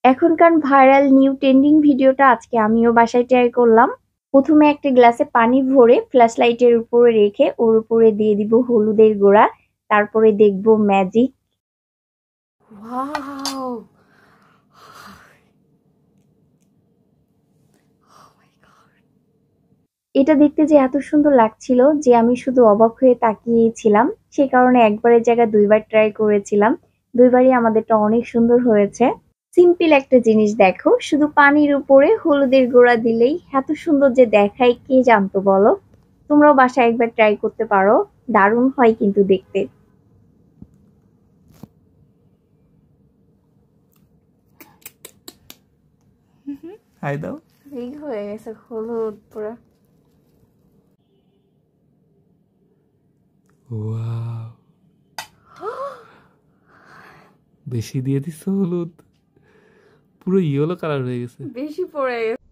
এখনকার viral new trending ভিডিওটা আজকে আমিও বাসায় ট্রাই করলাম। প্রথমে একটা গ্লাসে পানি ভরে ফ্ল্যাশ লাইটের উপরে রেখে ওর উপরে দিয়ে দিব হলুদের গুঁড়া, তারপরে দেখব ম্যাজিক। ওয়াও! এটা দেখতে যে এত সুন্দর লাগছিল যে আমি শুধু অবাক হয়ে তাকিয়েছিলাম। সে কারণে একবারের জায়গায় দুইবার ট্রাই করেছিলাম। দুইবারই আমাদেরটা অনেক সুন্দর হয়েছে। সিম্পল একটা জিনিস দেখো, শুধু পানির উপরে হলুদের গুঁড়া দিলেই এত সুন্দর যে দেখায় কে জানতো বলো। তোমরাও বাসায় একবার ট্রাই করতে পারো, দারুণ হয় কিন্তু দেখতে। হাই দাও। রিং হয়ে গেছে হলুদ পুরা। ওয়াও, বেশি দিয়ে দিছো হলুদ, পুরো ইয়েলো কালার হয়ে গেছে। বেশি পড়ে গেছে।